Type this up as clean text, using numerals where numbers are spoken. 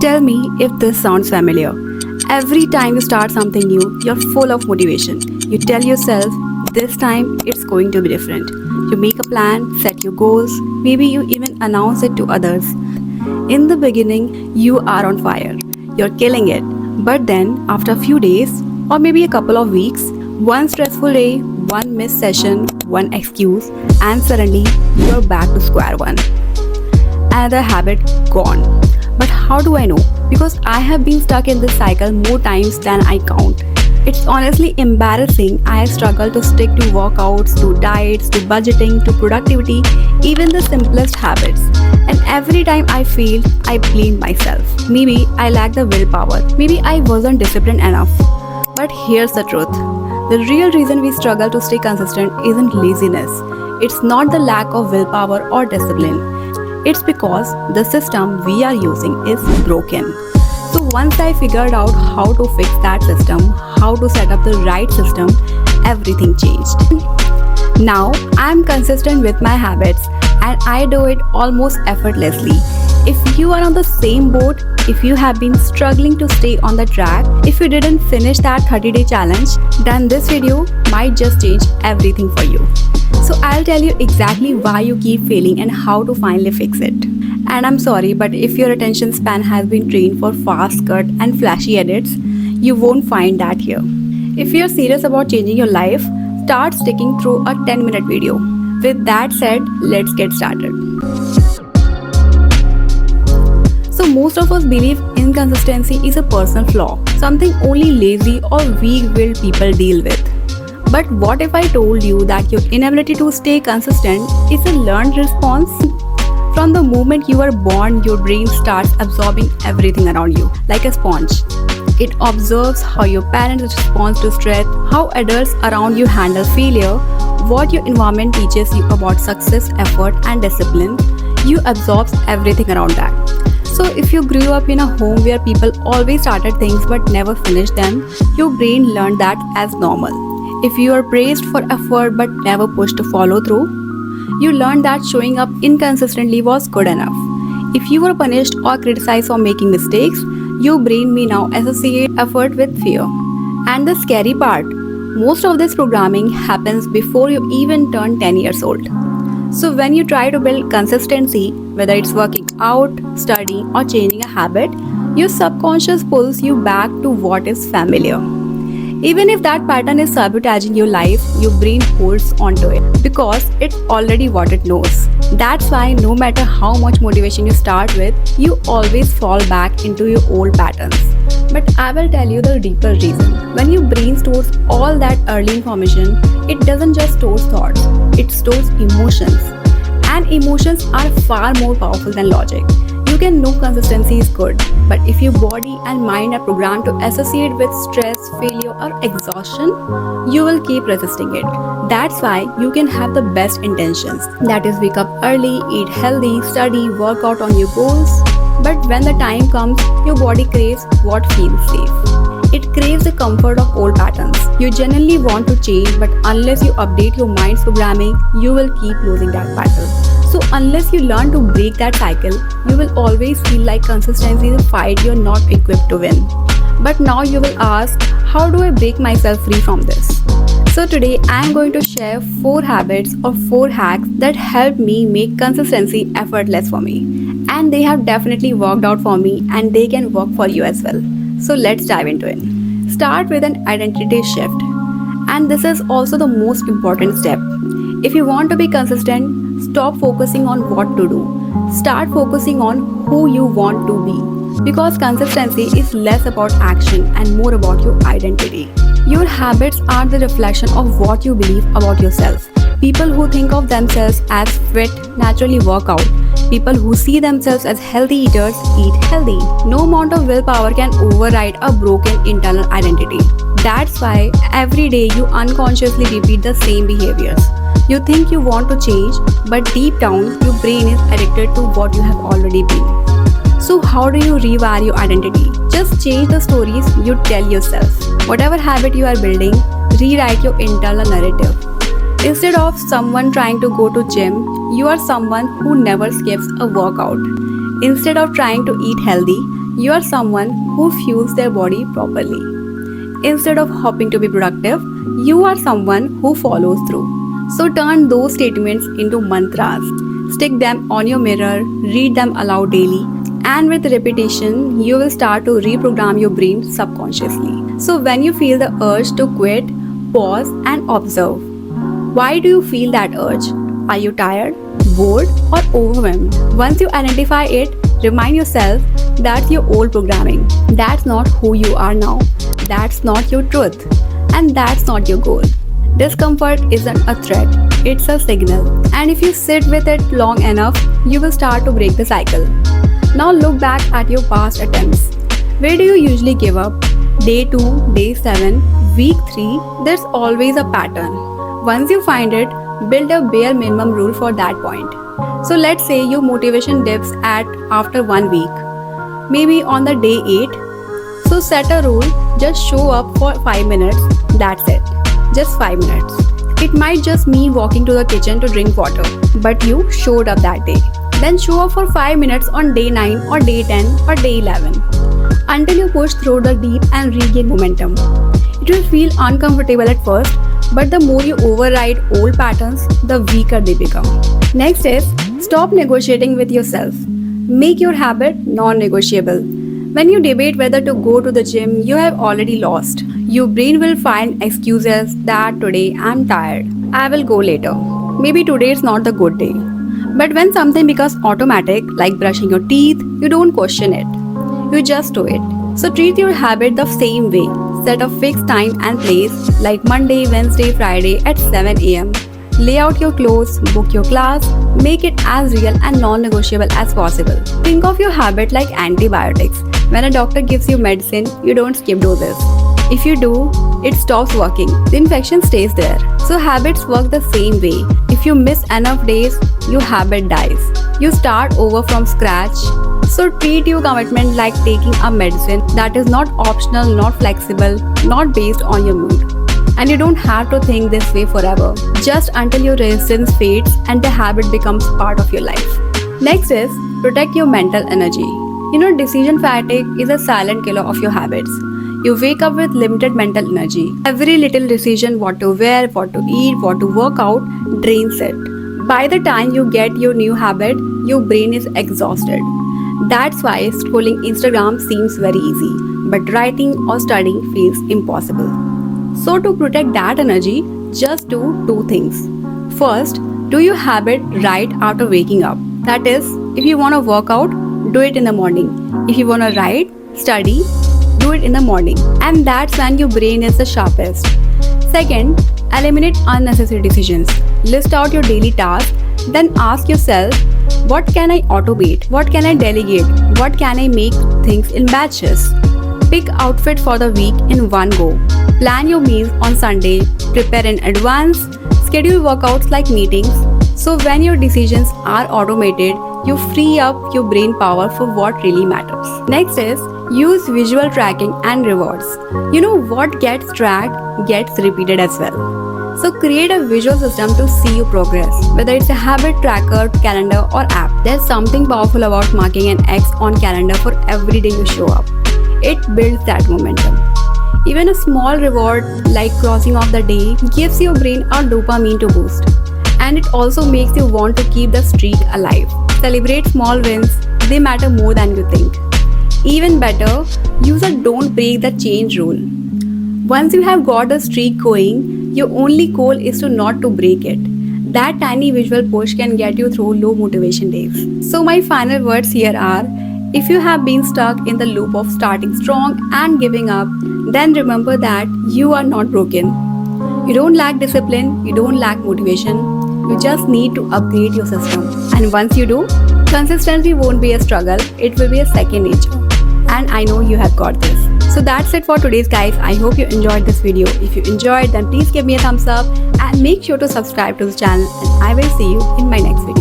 Tell me if this sounds familiar. Every time you start something new, you're full of motivation. You tell yourself, this time it's going to be different. You make a plan, set your goals, maybe you even announce it to others. In the beginning, you are on fire. You're killing it. But then, after a few days, or maybe a couple of weeks, one stressful day, one missed session, one excuse, and suddenly you're back to square one. Another habit gone. But how do I know? Because I have been stuck in this cycle more times than I count. It's honestly embarrassing. I struggle to stick to workouts, to diets, to budgeting, to productivity, even the simplest habits. And every time I fail, I blame myself. Maybe I lack the willpower. Maybe I wasn't disciplined enough. But here's the truth. The real reason we struggle to stay consistent isn't laziness. It's not the lack of willpower or discipline. It's because the system we are using is broken. So once I figured out how to fix that system, how to set up the right system, everything changed. Now I'm consistent with my habits and I do it almost effortlessly. If you are on the same boat, if you have been struggling to stay on the track, if you didn't finish that 30-day challenge, then this video might just change everything for you. So I'll tell you exactly why you keep failing and how to finally fix it. And I'm sorry, but if your attention span has been trained for fast cut and flashy edits, you won't find that here. If you're serious about changing your life, start sticking through a 10-minute video. With that said, let's get started. So most of us believe inconsistency is a personal flaw, something only lazy or weak-willed people deal with. But what if I told you that your inability to stay consistent is a learned response? From the moment you are born, your brain starts absorbing everything around you, like a sponge. It observes how your parents respond to stress, how adults around you handle failure, what your environment teaches you about success, effort, and discipline. You absorb everything around that. So if you grew up in a home where people always started things but never finished them, your brain learned that as normal. If you are praised for effort but never pushed to follow through, you learned that showing up inconsistently was good enough. If you were punished or criticized for making mistakes, your brain may now associate effort with fear. And the scary part, most of this programming happens before you even turn 10 years old. So when you try to build consistency, whether it's working out, studying, or changing a habit, your subconscious pulls you back to what is familiar. Even if that pattern is sabotaging your life, your brain holds onto it because it's already what it knows. That's why no matter how much motivation you start with, you always fall back into your old patterns. But I will tell you the deeper reason. When your brain stores all that early information, it doesn't just store thoughts, it stores emotions. And emotions are far more powerful than logic. You can know consistency is good, but if your body and mind are programmed to associate with stress, failure, or exhaustion, you will keep resisting it. That's why you can have the best intentions. That is, wake up early, eat healthy, study, work out on your goals. But when the time comes, your body craves what feels safe. It craves the comfort of old patterns. You genuinely want to change, but unless you update your mind's programming, you will keep losing that battle. So unless you learn to break that cycle, you will always feel like consistency is a fight you're not equipped to win. But now you will ask, how do I break myself free from this? So today I am going to share 4 habits or 4 hacks that help me make consistency effortless for me. And they have definitely worked out for me and they can work for you as well. So let's dive into it. Start with an identity shift. And this is also the most important step. If you want to be consistent, stop focusing on what to do. Start focusing on who you want to be. Because consistency is less about action and more about your identity. Your habits are the reflection of what you believe about yourself. People who think of themselves as fit naturally work out. People who see themselves as healthy eaters eat healthy. No amount of willpower can override a broken internal identity. That's why every day you unconsciously repeat the same behaviors. You think you want to change, but deep down, your brain is addicted to what you have already been. So how do you rewire your identity? Just change the stories you tell yourself. Whatever habit you are building, rewrite your internal narrative. Instead of someone trying to go to gym, you are someone who never skips a workout. Instead of trying to eat healthy, you are someone who fuels their body properly. Instead of hoping to be productive, you are someone who follows through. So turn those statements into mantras. Stick them on your mirror, read them aloud daily, and with repetition, you will start to reprogram your brain subconsciously. So when you feel the urge to quit, pause and observe. Why do you feel that urge? Are you tired, bored, or overwhelmed? Once you identify it, remind yourself that's your old programming. That's not who you are now. That's not your truth. And that's not your goal. Discomfort isn't a threat, it's a signal. And if you sit with it long enough, you will start to break the cycle. Now look back at your past attempts. Where do you usually give up? Day 2, day 7, week 3, there's always a pattern. Once you find it, build a bare minimum rule for that point. So let's say your motivation dips after 1 week, maybe on the day 8. So set a rule, just show up for 5 minutes, that's it. Just 5 minutes. It might just mean walking to the kitchen to drink water, but you showed up that day. Then show up for 5 minutes on day 9 or day 10 or day 11 until you push through the deep and regain momentum. It will feel uncomfortable at first, but the more you override old patterns, the weaker they become. Next is stop negotiating with yourself. Make your habit non-negotiable. When you debate whether to go to the gym, you have already lost. Your brain will find excuses that today I'm tired, I will go later. Maybe today is not the good day. But when something becomes automatic, like brushing your teeth, you don't question it. You just do it. So treat your habit the same way. Set a fixed time and place like Monday, Wednesday, Friday at 7 am. Lay out your clothes, book your class, make it as real and non-negotiable as possible. Think of your habit like antibiotics. When a doctor gives you medicine, you don't skip doses. If you do, it stops working. The infection stays there. So habits work the same way. If you miss enough days, your habit dies. You start over from scratch. So treat your commitment like taking a medicine that is not optional, not flexible, not based on your mood. And you don't have to think this way forever, just until your resistance fades and the habit becomes part of your life. Next is protect your mental energy. Decision fatigue is a silent killer of your habits. You wake up with limited mental energy. Every little decision, what to wear, what to eat, what to work out, drains it. By the time you get your new habit, your brain is exhausted. That's why scrolling Instagram seems very easy, but writing or studying feels impossible. So to protect that energy, just do 2 things. First, do your habit right after waking up. That is, if you want to work out, do it in the morning. If you want to write, study, do it in the morning. And that's when your brain is the sharpest. Second, eliminate unnecessary decisions. List out your daily tasks, then ask yourself, what can I automate? What can I delegate? What can I make things in batches? Pick outfit for the week in one go. Plan your meals on Sunday. Prepare in advance. Schedule workouts like meetings. So when your decisions are automated, you free up your brain power for what really matters. Next is use visual tracking and rewards. What gets tracked gets repeated as well. So create a visual system to see your progress, whether it's a habit tracker, calendar or app. There's something powerful about marking an X on calendar for every day you show up. It builds that momentum. Even a small reward like crossing off the day gives your brain a dopamine to boost. And it also makes you want to keep the streak alive. Celebrate small wins, they matter more than you think. Even better, use a don't break the change rule. Once you have got the streak going, your only goal is not to break it. That tiny visual push can get you through low motivation days. So my final words here are, if you have been stuck in the loop of starting strong and giving up, then remember that you are not broken. You don't lack discipline, you don't lack motivation, you just need to upgrade your system. And once you do, consistency won't be a struggle, it will be a second nature. And I know you have got this. So that's it for today's guys. I hope you enjoyed this video. If you enjoyed, then please give me a thumbs up and make sure to subscribe to the channel, and I will see you in my next video.